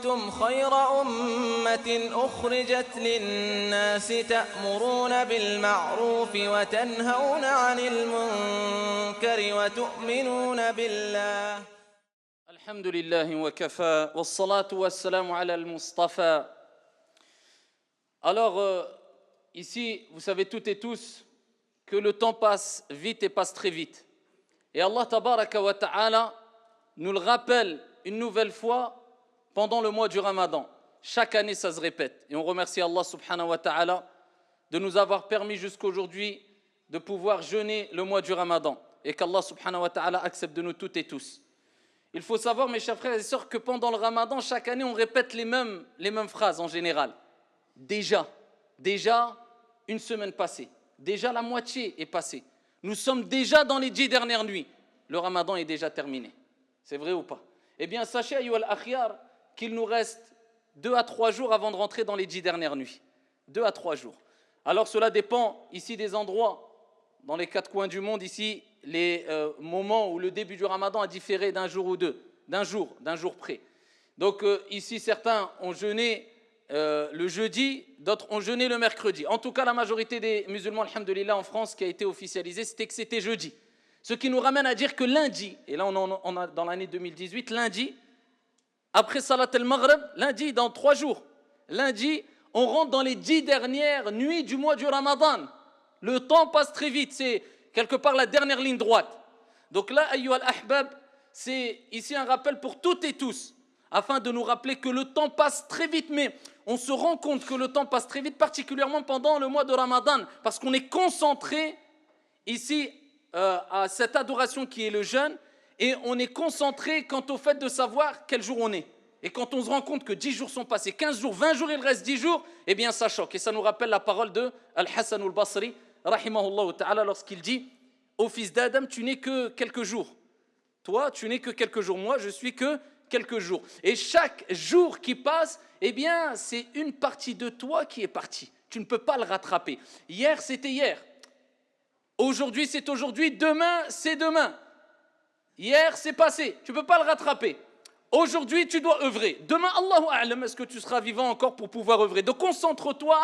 كنتم خير أمة أخرجت للناس تأمرون بالمعروف وتنهون عن المنكر وتؤمنون بالله. الحمد لله وكفى والصلاة والسلام على المصطفى. Alors, ici, vous savez toutes et tous que le temps passe vite et passe très vite. Et Allah tabaraka wa ta'ala nous le rappelle une nouvelle fois pendant le mois du Ramadan. Chaque année, ça se répète. Et on remercie Allah subhanahu wa ta'ala de nous avoir permis jusqu'aujourd'hui de pouvoir jeûner le mois du Ramadan. Et qu'Allah subhanahu wa ta'ala accepte de nous toutes et tous. Il faut savoir, mes chers frères et sœurs, que pendant le Ramadan, chaque année, on répète les mêmes phrases en général. Déjà, une semaine passée. Déjà, la moitié est passée. Nous sommes déjà dans les 10 dernières nuits. Le Ramadan est déjà terminé. C'est vrai ou pas? Eh bien, sachez, ayyuhal akhyar, qu'il nous reste 2 à 3 jours avant de rentrer dans les 10 dernières nuits. 2 à 3 jours. Alors, cela dépend ici des endroits. Dans les 4 coins du monde, ici, les moments où le début du Ramadan a différé d'un jour ou deux, d'un jour près. Donc, ici, certains ont jeûné le jeudi, d'autres ont jeûné le mercredi. En tout cas, la majorité des musulmans, alhamdoulilah, en France, qui a été officialisé, c'était que c'était jeudi. Ce qui nous ramène à dire que lundi, et là on a dans l'année 2018, lundi, après Salat al-Maghrib, lundi, dans 3 jours, lundi, on rentre dans les 10 dernières nuits du mois du Ramadan. Le temps passe très vite, c'est quelque part la dernière ligne droite. Donc là, ayyuha al-ahbab, c'est ici un rappel pour toutes et tous, afin de nous rappeler que le temps passe très vite, mais on se rend compte que le temps passe très vite, particulièrement pendant le mois de Ramadan, parce qu'on est concentré ici à cette adoration qui est le jeûne, et on est concentré quant au fait de savoir quel jour on est. Et quand on se rend compte que 10 jours sont passés, 15 jours, 20 jours, il reste 10 jours, eh bien ça choque. Et ça nous rappelle la parole de Al-Hassan al-Basri, rahimahullah ta'ala, lorsqu'il dit « Ô fils d'Adam, tu n'es que quelques jours. Toi, tu n'es que quelques jours. Moi, je suis que quelques jours. Et chaque jour qui passe, eh bien, c'est une partie de toi qui est partie. Tu ne peux pas le rattraper. Hier, c'était hier. Aujourd'hui, c'est aujourd'hui. Demain, c'est demain. Hier, c'est passé. Tu ne peux pas le rattraper. Aujourd'hui, tu dois œuvrer. Demain, Allahu a'lam, est-ce que tu seras vivant encore pour pouvoir œuvrer? Donc, concentre-toi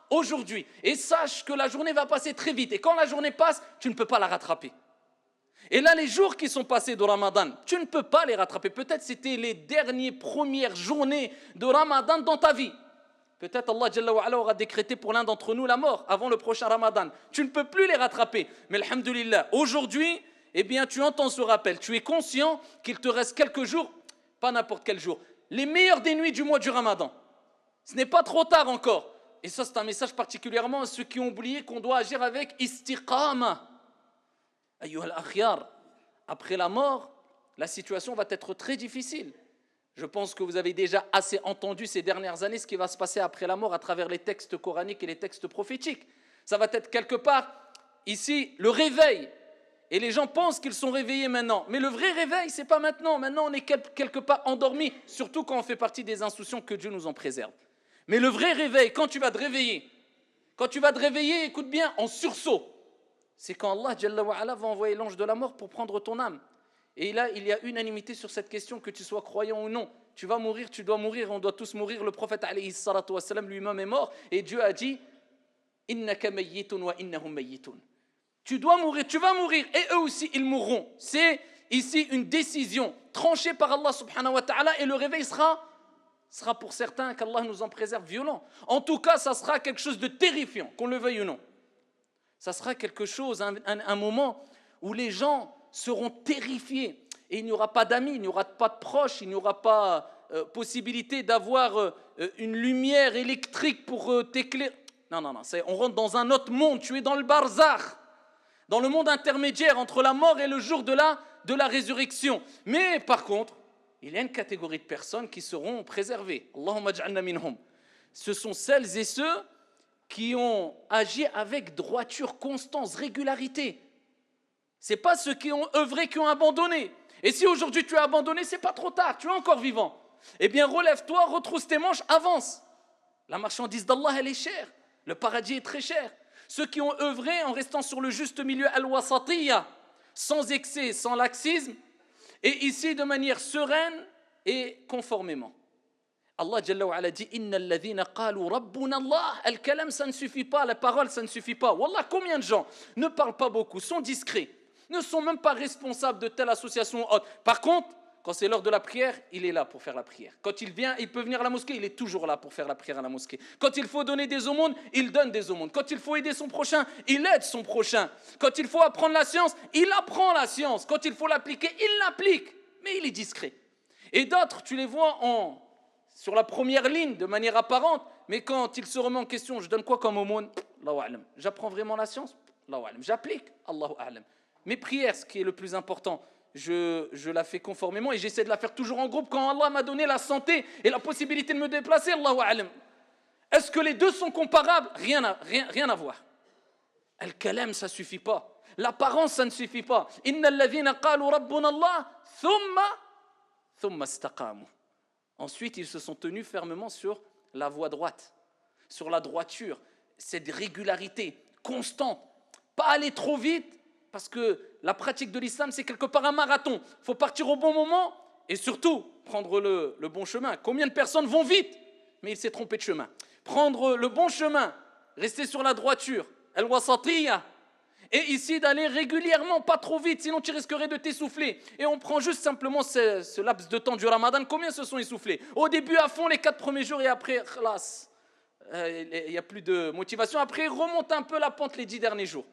aujourd'hui. Et sache que la journée va passer très vite. Et quand la journée passe, tu ne peux pas la rattraper. Et là, les jours qui sont passés de Ramadan, tu ne peux pas les rattraper. Peut-être c'était les premières journées de Ramadan dans ta vie. Peut-être Allah Jalla wa Ala aura décrété pour l'un d'entre nous la mort avant le prochain Ramadan. Tu ne peux plus les rattraper. Mais alhamdoulilah, aujourd'hui, eh bien, tu entends ce rappel. Tu es conscient qu'il te reste quelques jours, pas n'importe quel jour, les meilleures des nuits du mois du Ramadan. Ce n'est pas trop tard encore. Et ça, c'est un message particulièrement à ceux qui ont oublié qu'on doit agir avec istiqama. Ayyuha al-akhyar, après la mort, la situation va être très difficile. Je pense que vous avez déjà assez entendu ces dernières années ce qui va se passer après la mort à travers les textes coraniques et les textes prophétiques. Ça va être quelque part, ici, le réveil. Et les gens pensent qu'ils sont réveillés maintenant. Mais le vrai réveil, c'est pas maintenant. Maintenant, on est quelque part endormi, surtout quand on fait partie des insouciants, que Dieu nous en préserve. Mais le vrai réveil, quand tu vas te réveiller, écoute bien, en sursaut, c'est quand Allah Jalla wa Ala va envoyer l'ange de la mort pour prendre ton âme. Et là, il y a unanimité sur cette question, que tu sois croyant ou non. Tu vas mourir, tu dois mourir, on doit tous mourir. Le prophète alayhi salatu wassalam lui-même est mort. Et Dieu a dit « Innaka mayyitun wa innahum mayyitun » Tu dois mourir, tu vas mourir. Et eux aussi, ils mourront. C'est ici une décision tranchée par Allah subhanahu wa ta'ala. Et le réveil sera pour certains, qu'Allah nous en préserve, violent. En tout cas, ça sera quelque chose de terrifiant, qu'on le veuille ou non. Ça sera quelque chose, un moment où les gens seront terrifiés. Et il n'y aura pas d'amis, il n'y aura pas de proches, il n'y aura pas possibilité d'avoir une lumière électrique pour t'éclairer. Non, on rentre dans un autre monde, tu es dans le barzakh, dans le monde intermédiaire entre la mort et le jour de la résurrection. Mais par contre, il y a une catégorie de personnes qui seront préservées. Allahumma ja'alna minhum. Ce sont celles et ceux qui ont agi avec droiture, constance, régularité. Ce n'est pas ceux qui ont œuvré, qui ont abandonné. Et si aujourd'hui tu as abandonné, ce n'est pas trop tard, tu es encore vivant. Eh bien relève-toi, retrousse tes manches, avance. La marchandise d'Allah, elle est chère. Le paradis est très cher. Ceux qui ont œuvré en restant sur le juste milieu al-wasatiyya, sans excès, sans laxisme, et ici de manière sereine et conformément. Allah Jalla wa Ala dit Inna alladhina qalu rabbuna Allah. Al-kalam, ça ne suffit pas, la parole, ça ne suffit pas. Wallah, combien de gens ne parlent pas beaucoup, sont discrets, ne sont même pas responsables de telle association ou autre. Par contre, quand c'est l'heure de la prière, il est là pour faire la prière. Quand il vient, il peut venir à la mosquée, il est toujours là pour faire la prière à la mosquée. Quand il faut donner des aumônes, il donne des aumônes. Quand il faut aider son prochain, il aide son prochain. Quand il faut apprendre la science, il apprend la science. Quand il faut l'appliquer, il l'applique. Mais il est discret. Et d'autres, tu les vois sur la première ligne de manière apparente, mais quand il se remet en question, je donne quoi comme aumône? Allahu a'lam. J'apprends vraiment la science? Allahu a'lam. J'applique? Allahu a'lam. Mes prières, ce qui est le plus important, je la fais conformément et j'essaie de la faire toujours en groupe quand Allah m'a donné la santé et la possibilité de me déplacer. Allahu a'lam. Est-ce que les deux sont comparables? Rien à voir. Al-kalam, ça ne suffit pas. L'apparence, ça ne suffit pas. Inna alladhina qalu rabbuna Allah thumma istaqamu. Ensuite, ils se sont tenus fermement sur la voie droite, sur la droiture, cette régularité constante. Pas aller trop vite, parce que la pratique de l'islam, c'est quelque part un marathon. Il faut partir au bon moment et surtout prendre le bon chemin. Combien de personnes vont vite, mais il s'est trompé de chemin. Prendre le bon chemin, rester sur la droiture, al-wasatiyya. Et ici, d'aller régulièrement, pas trop vite, sinon tu risquerais de t'essouffler. Et on prend juste simplement ce laps de temps du Ramadan. Combien se sont essoufflés? Au début, à fond, les 4 premiers jours, et après, khalas, il n'y a plus de motivation. Après, il remonte un peu la pente les 10 derniers jours.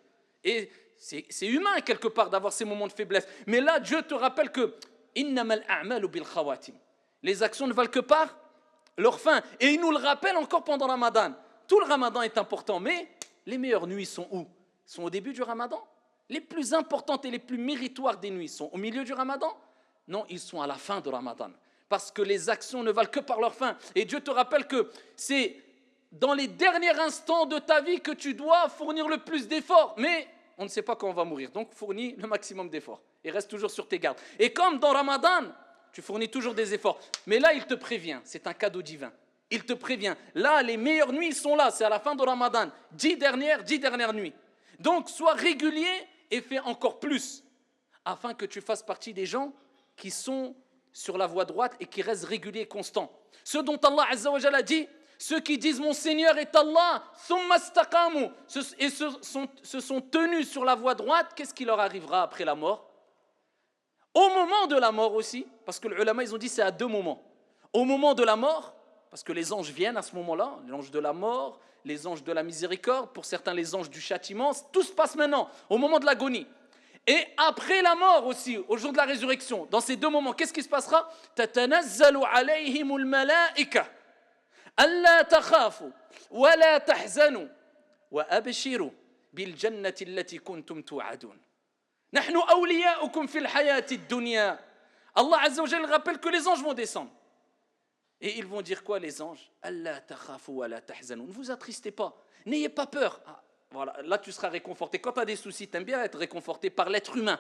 Et c'est humain, quelque part, d'avoir ces moments de faiblesse. Mais là, Dieu te rappelle que innamal a'malu bil khawatim. Les actions ne valent que par leur fin. Et il nous le rappelle encore pendant le Ramadan. Tout le Ramadan est important, mais les meilleures nuits sont où? Sont au début du Ramadan. Les plus importantes et les plus méritoires des nuits sont au milieu du Ramadan. Non, ils sont à la fin du Ramadan. Parce que les actions ne valent que par leur fin. Et Dieu te rappelle que c'est dans les derniers instants de ta vie que tu dois fournir le plus d'efforts. Mais on ne sait pas quand on va mourir. Donc fournis le maximum d'efforts. Et reste toujours sur tes gardes. Et comme dans Ramadan, tu fournis toujours des efforts. Mais là, il te prévient. C'est un cadeau divin. Il te prévient. Là, les meilleures nuits sont là. C'est à la fin du Ramadan. 10 dernières nuits. Donc, sois régulier et fais encore plus, afin que tu fasses partie des gens qui sont sur la voie droite et qui restent réguliers et constants. Ceux dont Allah Azza wa Jalla a dit, ceux qui disent mon Seigneur est Allah, thumma istaqamu, et se sont tenus sur la voie droite, qu'est-ce qui leur arrivera après la mort? Au moment de la mort aussi, parce que les ulama ils ont dit c'est à 2 moments. Au moment de la mort, parce que les anges viennent à ce moment-là, l'ange de la mort, les anges de la miséricorde, pour certains les anges du châtiment, tout se passe maintenant, au moment de l'agonie. Et après la mort aussi, au jour de la résurrection, dans ces 2 moments, qu'est-ce qui se passera? Tatanazzalu alayhimul malaika, alla takhafu, wa la tahzanu, wa abshiru bil jannati allati kuntum tu'adun. Nahnu awliya'ukum fil hayati dunya. Allah Azza wa Jalla rappelle que les anges vont descendre. Et ils vont dire quoi les anges? Allah takhafu wa la tahzanu. Ne vous attristez pas, n'ayez pas peur. Ah, voilà, là tu seras réconforté. Quand tu as des soucis, tu aimes bien être réconforté par l'être humain.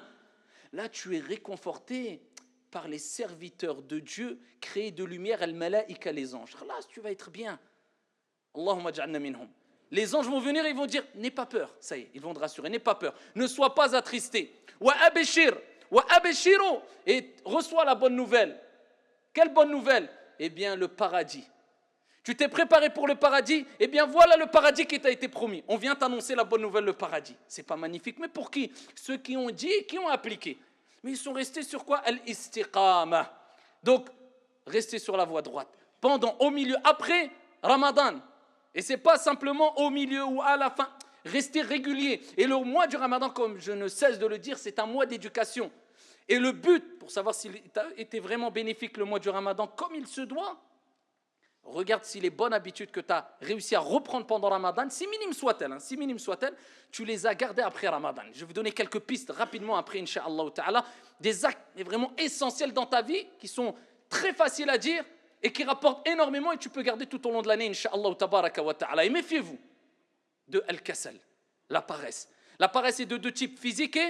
Là tu es réconforté par les serviteurs de Dieu créés de lumière, al-malaïka, les anges. Là tu vas être bien. Allahumma ja'alna minhum. Les anges vont venir et ils vont dire n'aie pas peur. Ça y est, ils vont te rassurer, n'aie pas peur. Ne sois pas attristé. Wa abshir, wa abshiru, et reçois la bonne nouvelle. Quelle bonne nouvelle? Eh bien, le paradis. Tu t'es préparé pour le paradis? Eh bien, voilà le paradis qui t'a été promis. On vient t'annoncer la bonne nouvelle, le paradis. C'est pas magnifique, mais pour qui? Ceux qui ont dit et qui ont appliqué. Mais ils sont restés sur quoi? Al-istiqama. Donc, rester sur la voie droite. Au milieu, après Ramadan. Et c'est pas simplement au milieu ou à la fin. Rester régulier. Et le mois du Ramadan, comme je ne cesse de le dire, c'est un mois d'éducation. Et le but, pour savoir s'il a été vraiment bénéfique le mois du Ramadan comme il se doit, regarde si les bonnes habitudes que tu as réussi à reprendre pendant Ramadan, si minimes soient-elles, tu les as gardées après Ramadan. Je vais vous donner quelques pistes rapidement après, Inch'Allah Ta'ala, des actes vraiment essentiels dans ta vie qui sont très faciles à dire et qui rapportent énormément et tu peux garder tout au long de l'année, Inch'Allah Ta'ala. Et méfiez-vous de al-kasal, la paresse. La paresse est de 2 types, physique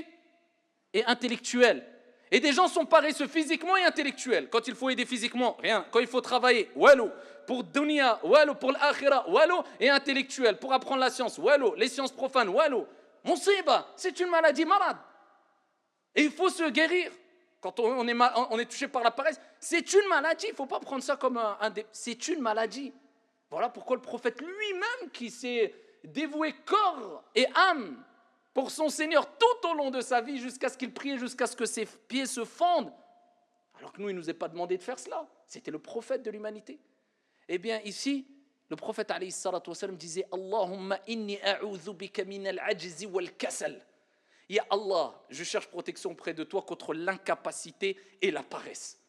et intellectuelle. Et des gens sont paresseux physiquement et intellectuels. Quand il faut aider physiquement, rien. Quand il faut travailler, walou. Pour dunya, walou. Pour l'akhira, walou. Et intellectuel. Pour apprendre la science, walou. Les sciences profanes, walou. Musiba, c'est une maladie malade. Et il faut se guérir. Quand on est touché par la paresse, c'est une maladie. Il ne faut pas prendre ça comme c'est une maladie. Voilà pourquoi le prophète lui-même, qui s'est dévoué corps et âme pour son Seigneur tout au long de sa vie, jusqu'à ce qu'il prie, jusqu'à ce que ses pieds se fendent, alors que nous, il ne nous est pas demandé de faire cela. C'était le prophète de l'humanité. Eh bien, ici, le prophète alayhi salatu wassalam disait Allahumma inni a'udhu bika min al-ajzi wal-kasal. Ya Allah, je cherche protection auprès de toi contre l'incapacité et la paresse.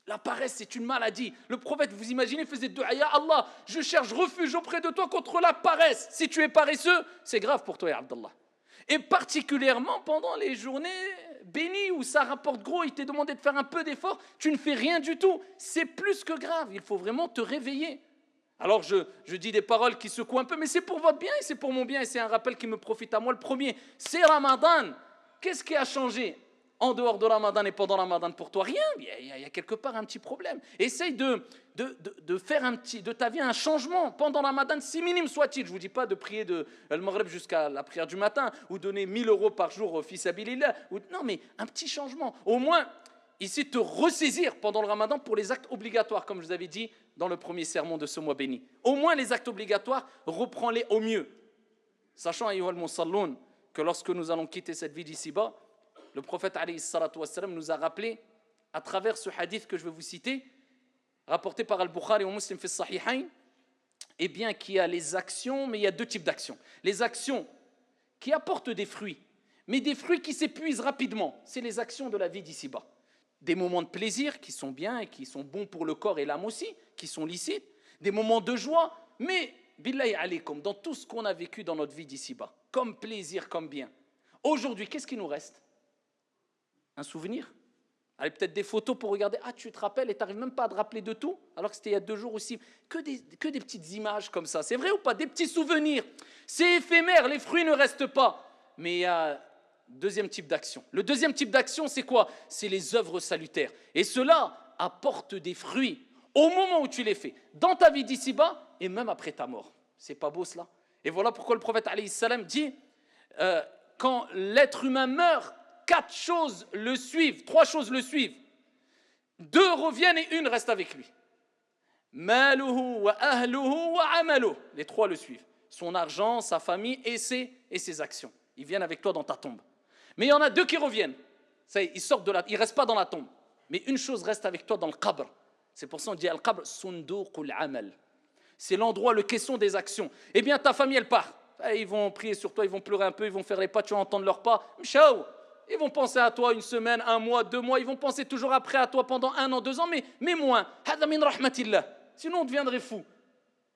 La paresse, c'est une maladie. Le prophète, vous imaginez, faisait dua. Ya Allah, je cherche refuge auprès de toi contre la paresse. Si tu es paresseux, c'est grave pour toi, ya Abdallah. Et particulièrement pendant les journées bénies où ça rapporte gros, il t'est demandé de faire un peu d'effort, tu ne fais rien du tout. C'est plus que grave, il faut vraiment te réveiller. Alors je dis des paroles qui secouent un peu, mais c'est pour votre bien et c'est pour mon bien et c'est un rappel qui me profite à moi. Le premier, c'est Ramadan. Qu'est-ce qui a changé en dehors de Ramadan et pendant Ramadan pour toi? Rien, il y a quelque part un petit problème. Essaye de faire de ta vie un changement pendant Ramadan, si minime soit-il. Je ne vous dis pas de prier de le Maghreb jusqu'à la prière du matin ou donner 1000 € par jour au fils Abilillah. Non, mais un petit changement. Au moins, ici, te ressaisir pendant le Ramadan pour les actes obligatoires, comme je vous avais dit dans le premier sermon de ce mois béni. Au moins, les actes obligatoires, reprends-les au mieux. Sachant, ayyuhal musalloun, que lorsque nous allons quitter cette vie d'ici-bas, le prophète alayhi salatu wassalam nous a rappelé, à travers ce hadith que je vais vous citer, rapporté par Al-Bukhari ou Muslim fi Sahihayn, eh bien, qu'il y a les actions, mais il y a deux types d'actions. Les actions qui apportent des fruits, mais des fruits qui s'épuisent rapidement, c'est les actions de la vie d'ici-bas. Des moments de plaisir qui sont bien et qui sont bons pour le corps et l'âme aussi, qui sont licites, des moments de joie, mais, billahi alaykum, dans tout ce qu'on a vécu dans notre vie d'ici-bas, comme plaisir, comme bien. Aujourd'hui, qu'est-ce qui nous reste? Un souvenir? Allez, peut-être des photos pour regarder. Ah, tu te rappelles et tu n'arrives même pas à te rappeler de tout, alors que c'était il y a 2 jours aussi. Que des petites images comme ça. C'est vrai ou pas? Des petits souvenirs. C'est éphémère, les fruits ne restent pas. Mais il y a deuxième type d'action. Le deuxième type d'action, c'est quoi? C'est les œuvres salutaires. Et cela apporte des fruits au moment où tu les fais, dans ta vie d'ici-bas et même après ta mort. C'est pas beau cela? Et voilà pourquoi le prophète alayhi salam dit quand l'être humain meurt, 4 choses le suivent, 3 choses le suivent. 2 reviennent et 1 reste avec lui. Maluhu wa ahluhu wa amaluhu. Les 3 le suivent. Son argent, sa famille et ses actions. Ils viennent avec toi dans ta tombe. Mais il y en a 2 qui reviennent. Ça y est, ils ne restent pas dans la tombe. Mais une chose reste avec toi dans le qabr. C'est pour ça qu'on dit al-qabr sunduqul amal. C'est l'endroit, le caisson des actions. Eh bien, ta famille, elle part. Ils vont prier sur toi, ils vont pleurer un peu, ils vont faire les pas, tu vas entendre leurs pas. Mchao. Ils vont penser à toi 1 semaine, 1 mois, 2 mois. Ils vont penser toujours après à toi pendant 1 an, 2 ans, mais moins. Hada min rahmatillah. Sinon, on deviendrait fou.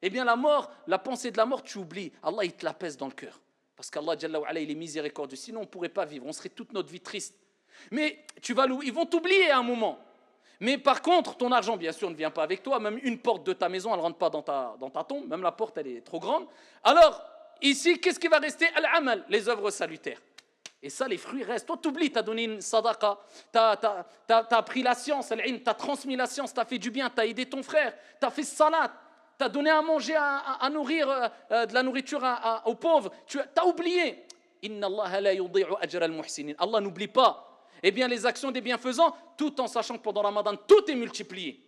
Eh bien, la mort, la pensée de la mort, tu oublies. Allah, il te l'apaise dans le cœur. Parce qu'Allah, Jalla wa Ala, il est miséricordieux. Sinon, on ne pourrait pas vivre. On serait toute notre vie triste. Mais ils vont t'oublier à un moment. Mais par contre, ton argent, bien sûr, ne vient pas avec toi. Même une porte de ta maison, elle ne rentre pas dans ta tombe. Même la porte, elle est trop grande. Alors, ici, qu'est-ce qui va rester? Al-amal, les œuvres salutaires. Et ça, les fruits restent. Toi, t'oublies, tu as donné une sadaqa, tu as appris la science, tu as transmis la science, tu as fait du bien, tu as aidé ton frère, tu as fait salat, tu as donné à manger, à nourrir de la nourriture aux pauvres. Tu as oublié. Inna Allah la yudi'u ajra al-muhsinin. Allah n'oublie pas. Eh bien, les actions des bienfaisants, tout en sachant que pendant Ramadan, tout est multiplié.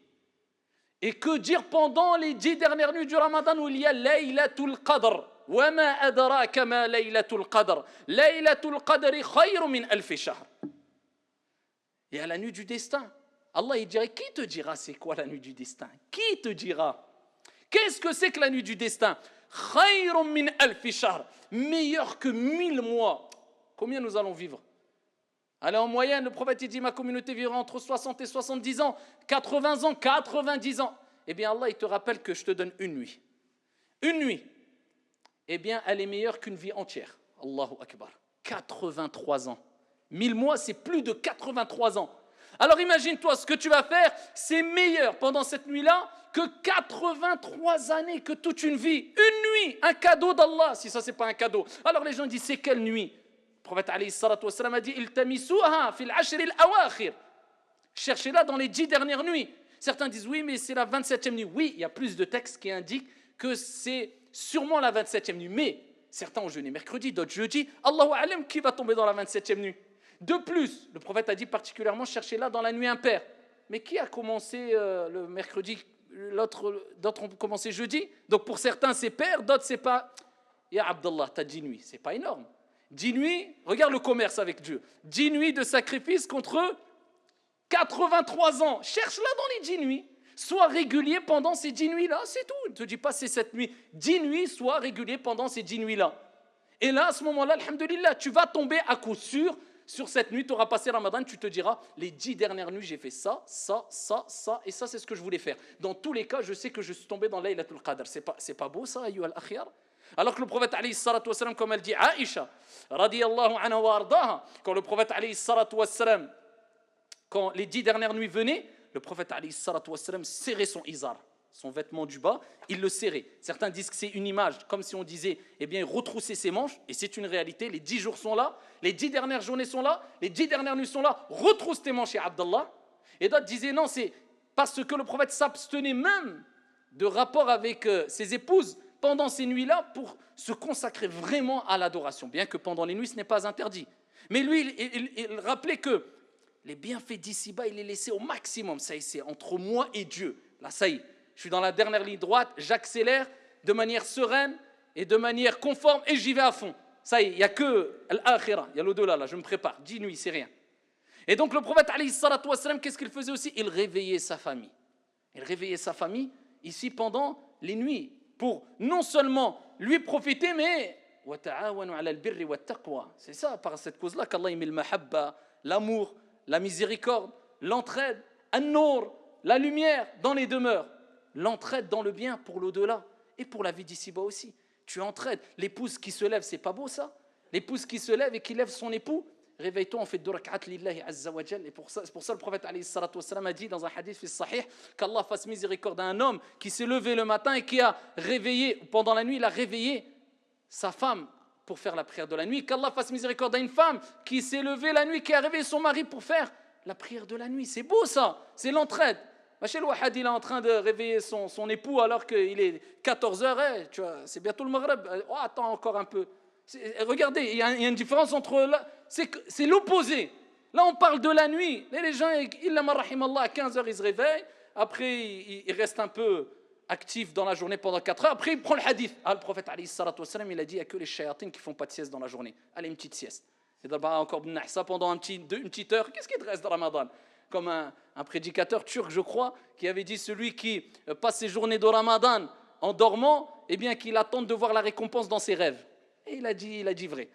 Et que dire pendant les 10 dernières nuits du Ramadan où il y a Laylatul Qadr? وما أدراك ما ليلة القدر ليلة القدر خير من ألف شهر. Et à la nuit du destin, Allah il dirait, qui te dira c'est quoi la nuit du destin? Qui te dira? Qu'est-ce que c'est que la nuit du destin? خير من ألف شهر, meilleur que 1000 mois. Combien nous allons vivre? Allez, en moyenne, le prophète il dit, ma communauté vivra entre 60 et 70 ans, 80 ans, 90 ans. Eh bien Allah il te rappelle que je te donne une nuit. Une nuit. Eh bien, elle est meilleure qu'une vie entière. Allahu Akbar. 83 ans. 1000 mois, c'est plus de 83 ans. Alors imagine-toi, ce que tu vas faire, c'est meilleur pendant cette nuit-là que 83 années, que toute une vie. Une nuit, un cadeau d'Allah, si ça, c'est pas un cadeau. Alors les gens disent, c'est quelle nuit? Le prophète alayhi salatu wassalam a dit, iltamisuha fil ashr al-awakhir. Cherchez-la dans les 10 dernières nuits. Certains disent, oui, mais c'est la 27e nuit. Oui, il y a plus de textes qui indiquent que c'est sûrement la 27e nuit, mais certains ont jeûné mercredi, d'autres jeudi. Allahu alam qui va tomber dans la 27e nuit. De plus, le prophète a dit particulièrement, cherchez-la dans la nuit impaire. Mais qui a commencé le mercredi, d'autres ont commencé jeudi. Donc pour certains c'est pair, d'autres c'est pas. Ya Abdallah, t'as 10 nuits, c'est pas énorme. 10 nuits, regarde le commerce avec Dieu. 10 nuits de sacrifice contre 83 ans. Cherche-la dans les 10 nuits. Sois régulier pendant ces 10 nuits-là, c'est tout. Ne te dis pas c'est cette nuit. 10 nuits, sois régulier pendant ces 10 nuits-là. Et là, à ce moment-là, alhamdoulilah, tu vas tomber à coup sûr sur cette nuit. Tu auras passé Ramadan, tu te diras, les 10 dernières nuits, j'ai fait ça, ça, ça, ça, et ça, c'est ce que je voulais faire. Dans tous les cas, je sais que je suis tombé dans Laylatul Qadr. C'est pas beau ça, ayyuha al-akhyar? Alors que le prophète alayhi salatu wassalam, comme elle dit Aïcha, radiyallahu anha wa ardaha, quand le prophète alayhi salatu wassalam, quand les 10 dernières nuits venaient, le prophète alayhi salatu wassalam serrait son izar, son vêtement du bas, il le serrait. Certains disent que c'est une image, comme si on disait, eh bien, retrousser ses manches, et c'est une réalité, les 10 jours sont là, les 10 dernières journées sont là, les 10 dernières nuits sont là, retrousse tes manches, ya Abdallah. Et d'autres disaient, non, c'est parce que le prophète s'abstenait même de rapport avec ses épouses pendant ces nuits-là pour se consacrer vraiment à l'adoration, bien que pendant les nuits, ce n'est pas interdit. Mais lui, il rappelait que les bienfaits d'ici-bas, il les laissait au maximum. Ça y est, c'est entre moi et Dieu. Là, ça y est, je suis dans la dernière ligne droite, j'accélère de manière sereine et de manière conforme et j'y vais à fond. Ça y est, il n'y a que l'akhira, il y a l'au-delà, là, je me prépare. 10 nuits, c'est rien. Et donc le prophète, alayhi salatu wassalam, qu'est-ce qu'il faisait aussi? Il réveillait sa famille. Il réveillait sa famille ici pendant les nuits pour non seulement lui profiter, mais c'est ça, par cette cause-là qu'Allah met le mahabba, l'amour, la miséricorde, l'entraide, an-nour, la lumière dans les demeures, l'entraide dans le bien pour l'au-delà et pour la vie d'ici-bas aussi. Tu entraides. L'épouse qui se lève, c'est pas beau ça? L'épouse qui se lève et qui lève son époux, réveille-toi, on fait deux rak'at lillahi azza wa jal. Et c'est pour ça le prophète alayhi salatu wassalam a dit dans un hadith fi sahih qu'Allah fasse miséricorde à un homme qui s'est levé le matin et qui a réveillé, pendant la nuit, il a réveillé sa femme pour faire la prière de la nuit. Qu'Allah fasse miséricorde à une femme qui s'est levée la nuit, qui a réveillé son mari pour faire la prière de la nuit. C'est beau ça, c'est l'entraide. Machel Wahad, il est en train de réveiller son époux alors qu'il est 14h, tu vois, c'est bientôt le Maghreb. Oh, attends encore un peu. Regardez, il y a une différence entre là, c'est l'opposé. Là, on parle de la nuit. Les gens, à 15h, ils se réveillent. Après, ils restent un peu actifs dans la journée pendant 4 heures. Après, il prend le hadith. Le prophète, alayhi salatu wassalam, il a dit, il n'y a que les shayatines qui ne font pas de sieste dans la journée. Allez, une petite sieste. C'est d'abord encore ça pendant une petite heure. Qu'est-ce qui te reste de Ramadan? Comme un prédicateur turc, je crois, qui avait dit, celui qui passe ses journées de Ramadan en dormant, eh bien, qu'il attende de voir la récompense dans ses rêves. Et il a dit vrai.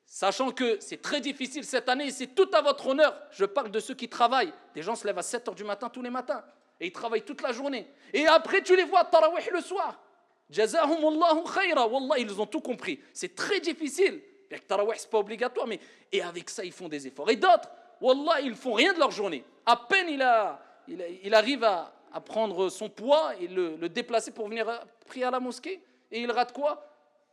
Sachant que c'est très difficile cette année, et c'est tout à votre honneur. Je parle de ceux qui travaillent. Des gens se lèvent à 7h du matin tous les matins. Et ils travaillent toute la journée. Et après, tu les vois à Tarawih le soir. Jazahumullahu khayra. Wallah, ils ont tout compris. C'est très difficile. Bien que Tarawih, ce n'est pas obligatoire, mais et avec ça, ils font des efforts. Et d'autres, Wallah, ils ne font rien de leur journée. À peine il arrive à prendre son poids et le déplacer pour venir prier à la mosquée. Et il rate quoi?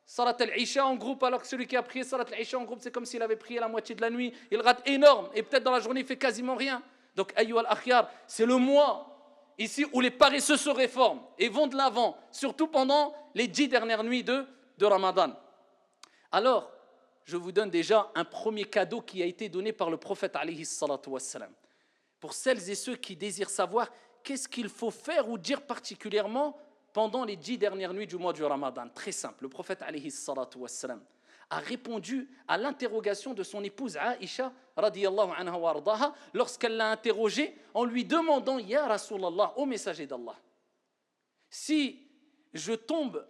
Salat al-Isha en groupe, alors que celui qui a prié Salat al-Isha en groupe, c'est comme s'il avait prié la moitié de la nuit. Il rate énorme. Et peut-être dans la journée, il fait quasiment rien. Donc, ayyuha al-akhyar, c'est le mois ici où les paresseux se réforment et vont de l'avant, surtout pendant les 10 dernières nuits de Ramadan. Alors, je vous donne déjà un premier cadeau qui a été donné par le prophète alayhi salatu wassalam. Pour celles et ceux qui désirent savoir qu'est-ce qu'il faut faire ou dire particulièrement pendant les 10 dernières nuits du mois du Ramadan. Très simple, le prophète alayhi salatu wassalam a répondu à l'interrogation de son épouse Aïcha radiyallahu anha wa ardaha lorsqu'elle l'a interrogé en lui demandant, Ya Rasulallah, ô messager d'Allah, si je tombe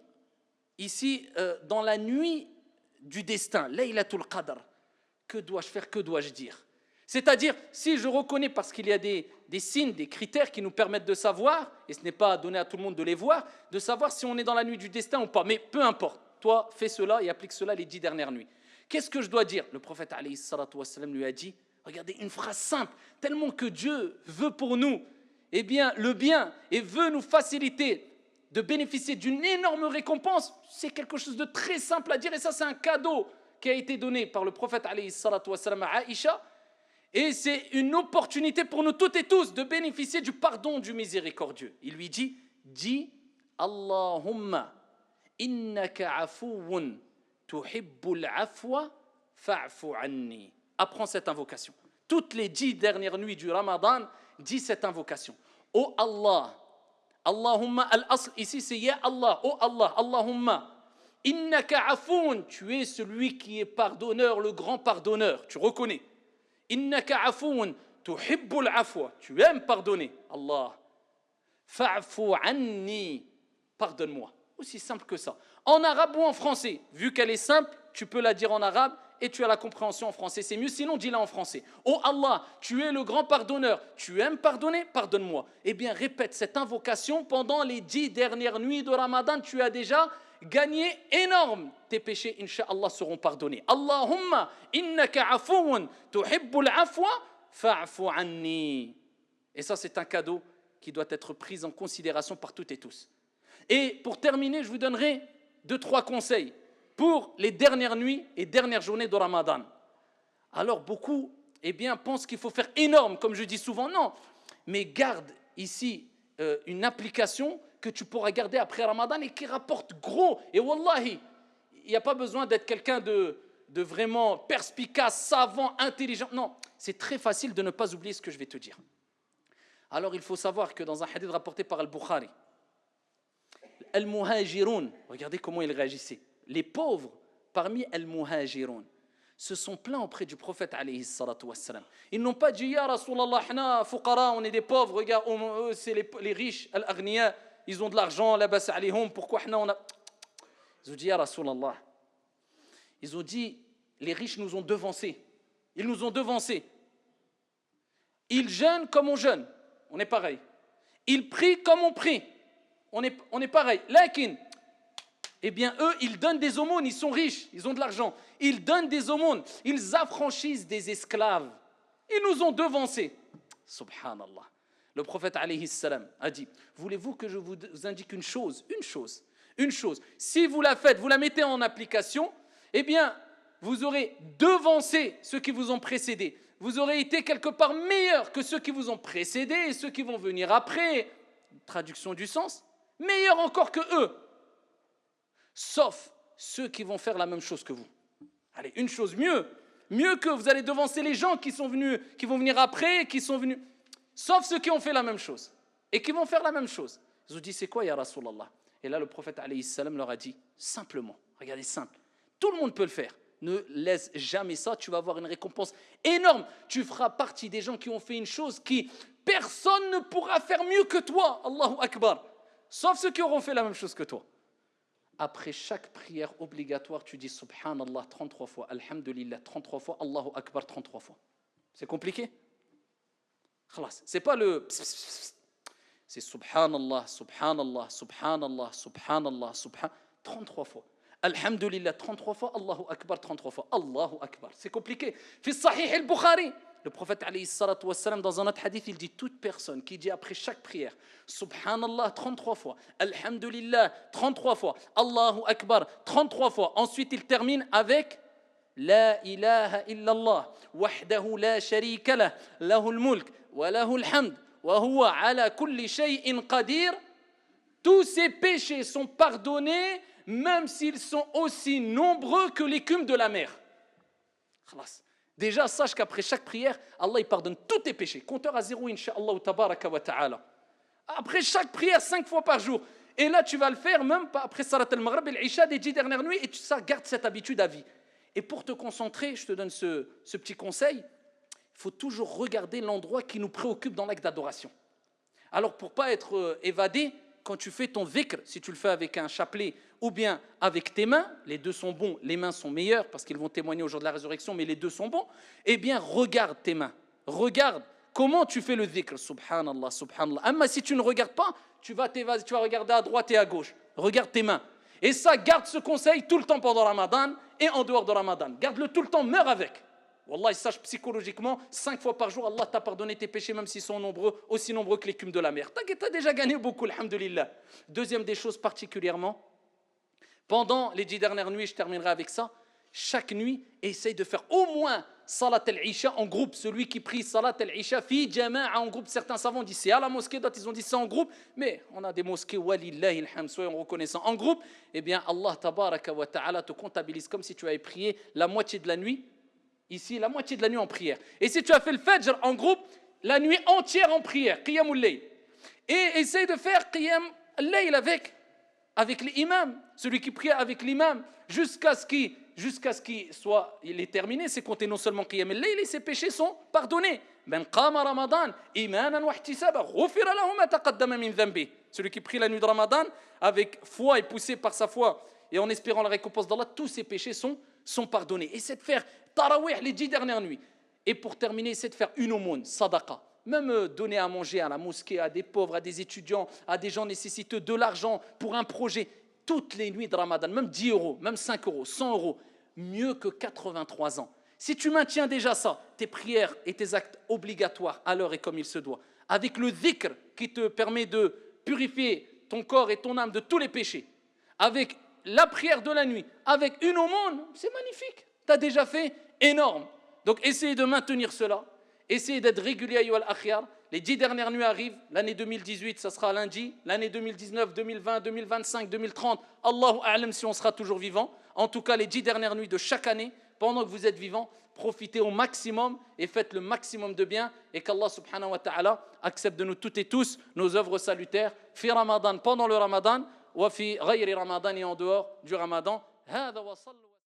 ici dans la nuit du destin, Laylatul Qadr, que dois-je faire, que dois-je dire? C'est-à-dire, si je reconnais, parce qu'il y a des signes, des critères qui nous permettent de savoir, et ce n'est pas donné à tout le monde de les voir, de savoir si on est dans la nuit du destin ou pas. Mais peu importe, toi, fais cela et applique cela les 10 dernières nuits. Qu'est-ce que je dois dire? Le prophète alayhi salatu wassalam lui a dit, regardez, une phrase simple, tellement que Dieu veut pour nous eh bien, le bien et veut nous faciliter de bénéficier d'une énorme récompense, c'est quelque chose de très simple à dire, et ça c'est un cadeau qui a été donné par le prophète alayhi salatu wassalam à Aïcha, et c'est une opportunité pour nous toutes et tous de bénéficier du pardon du miséricordieux. Il lui dit, dis Allahumma innaka afouun tuhibbul afwa fa'fu anni. apprends cette invocation. Toutes les 10 dernières nuits du Ramadan, dis cette invocation. Oh Allah, Allahumma al-asl, ici c'est Ya Allah, oh Allah, Allahumma, innaka afoun, tu es celui qui est pardonneur, le grand pardonneur, tu reconnais. Innaka afoun, tuhibbul afwa, tu aimes pardonner. Allah, fa'fu anni, pardonne-moi. Aussi simple que ça. En arabe ou en français, vu qu'elle est simple, tu peux la dire en arabe et tu as la compréhension en français. C'est mieux, sinon dis-la en français. Oh Allah, tu es le grand pardonneur, tu aimes pardonner, pardonne-moi. Eh bien, répète cette invocation pendant les 10 dernières nuits de Ramadan, tu as déjà gagné énorme. Tes péchés, Inch'Allah, seront pardonnés. Allahumma, innaka afoun, tuhibbul afwa, fa'fu anni. Et ça, c'est un cadeau qui doit être pris en considération par toutes et tous. Et pour terminer, je vous donnerai 2-3 conseils pour les dernières nuits et dernières journées de Ramadan. Alors beaucoup pensent qu'il faut faire énorme, comme je dis souvent. Non, mais garde ici une application que tu pourras garder après Ramadan et qui rapporte gros. Et wallahi, il n'y a pas besoin d'être quelqu'un de vraiment perspicace, savant, intelligent. Non, c'est très facile de ne pas oublier ce que je vais te dire. Alors il faut savoir que dans un hadith rapporté par Al-Bukhari, Al-Muhajiroun, regardez comment il réagissait. Les pauvres parmi Al-Muhajiroun se sont plaints auprès du prophète alayhi salatu wassalam. Ils n'ont pas dit Ya Rasulallah, hna fuqara, on est des pauvres, regarde, c'est les riches, Al-Aghniya, ils ont de l'argent, la bas alayhum, pourquoi hna on a. Ils ont dit Ya Rasulallah. Ils ont dit les riches nous ont devancés. Ils nous ont devancés. Ils jeûnent comme on jeûne, on est pareil. Ils prient comme on prie. On est pareil. Lakin, eh bien, eux, ils donnent des aumônes, ils sont riches, ils ont de l'argent. Ils donnent des aumônes, ils affranchissent des esclaves. Ils nous ont devancés. Subhanallah. Le prophète alayhi salam a dit, voulez-vous que je vous indique une chose. Si vous la faites, vous la mettez en application, eh bien, vous aurez devancé ceux qui vous ont précédés. Vous aurez été quelque part meilleur que ceux qui vous ont précédés et ceux qui vont venir après. Traduction du sens. Meilleurs encore que eux, sauf ceux qui vont faire la même chose que vous. Allez, une chose mieux que vous allez devancer les gens qui vont venir après, qui sont venus, sauf ceux qui ont fait la même chose et qui vont faire la même chose. Ils ont dit c'est quoi ya Rasulallah? Et là le prophète alayhi salam leur a dit simplement, regardez simple, tout le monde peut le faire. Ne laisse jamais ça, tu vas avoir une récompense énorme. Tu feras partie des gens qui ont fait une chose qui personne ne pourra faire mieux que toi. Allahu Akbar. Sauf ceux qui auront fait la même chose que toi. Après chaque prière obligatoire, tu dis Subhanallah 33 fois, Alhamdulillah 33 fois, Allahu Akbar 33 fois. C'est compliqué? Khalas. C'est pas le pss, pss, pss. C'est Subhanallah, Subhanallah, Subhanallah, Subhanallah, Subhanallah 33 fois. Alhamdulillah 33 fois, Allahu Akbar 33 fois, Allahu Akbar. C'est compliqué. Fi Sahih al-Bukhari, le prophète alayhi salatu wassalam, dans un autre hadith, il dit toute personne qui dit après chaque prière Subhanallah 33 fois, Alhamdulillah 33 fois, Allahu Akbar 33 fois. Ensuite, il termine avec La ilaha illallah, wahdahu la sharika lah, lahul mulk, wa lahul hamd, wa huwa ala kulli shay'in qadir. Tous ces péchés sont pardonnés, même s'ils sont aussi nombreux que l'écume de la mer. Khalas. Déjà, sache qu'après chaque prière, Allah il pardonne tous tes péchés. Compteur à zéro, incha'Allah, tabaraka wa ta'ala. Après chaque prière, 5 fois par jour. Et là, tu vas le faire même pas après Salat al-Maghrib et l'Isha des 10 dernières nuits. Et ça, garde cette habitude à vie. Et pour te concentrer, je te donne ce petit conseil. Il faut toujours regarder l'endroit qui nous préoccupe dans l'acte d'adoration. Alors, pour ne pas être évadé, quand tu fais ton dhikr, si tu le fais avec un chapelet ou bien avec tes mains, les deux sont bons, les mains sont meilleures parce qu'ils vont témoigner au jour de la résurrection, mais les deux sont bons, eh bien regarde tes mains, regarde comment tu fais le dhikr, subhanallah, subhanallah. Amma si tu ne regardes pas, tu vas regarder à droite et à gauche, regarde tes mains. Et ça, garde ce conseil tout le temps pendant Ramadan et en dehors de Ramadan. Garde-le tout le temps, meurs avec. Wallah, sache psychologiquement, 5 fois par jour, Allah t'a pardonné tes péchés, même s'ils sont nombreux, aussi nombreux que l'écume de la mer. T'as déjà gagné beaucoup, alhamdulillah. Deuxième des choses particulièrement, pendant les 10 dernières nuits, je terminerai avec ça, chaque nuit, essaye de faire au moins Salat al-Isha en groupe. Celui qui prie Salat al-Isha, fi jama'a en groupe. Certains savants disent c'est à la mosquée, d'autres ils ont dit c'est en groupe, mais on a des mosquées, walillahi alhamd, soyons reconnaissants, en groupe. Eh bien, Allah tabaraka wa ta'ala te comptabilise comme si tu avais prié la moitié de la nuit Ici, la moitié de la nuit en prière. Et si tu as fait le Fajr en groupe, la nuit entière en prière, Qiyamul Layl. Et essaye de faire Qiyam al-Layl avec l'imam, celui qui prie avec l'imam, jusqu'à ce qu'il soit, il est terminé, c'est compté non seulement Qiyam al-Layl, et ses péchés sont pardonnés. Man qama Ramadan imanan wa ihtisaba ghufira lahu ma taqaddama min dhanbi. Celui qui prie la nuit de Ramadan avec foi et poussé par sa foi et en espérant la récompense d'Allah, tous ses péchés sont pardonnés. Et c'est de faire tarawih les 10 dernières nuits. Et pour terminer, c'est de faire une aumône, sadaqa. Même donner à manger à la mosquée, à des pauvres, à des étudiants, à des gens nécessiteux, de l'argent pour un projet. Toutes les nuits de Ramadan, même 10 euros, même 5 euros, 100 euros, mieux que 83 ans. Si tu maintiens déjà ça, tes prières et tes actes obligatoires à l'heure et comme il se doit, avec le dhikr qui te permet de purifier ton corps et ton âme de tous les péchés, avec la prière de la nuit, avec une aumône, c'est magnifique. Tu as déjà fait énorme. Donc essayez de maintenir cela. Essayez d'être régulier, ayyuhal akhyar. Les 10 dernières nuits arrivent. L'année 2018, ça sera lundi. L'année 2019, 2020, 2025, 2030, Allahu a'lam si on sera toujours vivant. En tout cas, les 10 dernières nuits de chaque année, pendant que vous êtes vivant, profitez au maximum et faites le maximum de bien. Et qu'Allah subhanahu wa ta'ala accepte de nous toutes et tous nos œuvres salutaires. Fi Ramadan, pendant le Ramadan, wa fi ghayri Ramadan et en dehors du Ramadan. هذا وصلوا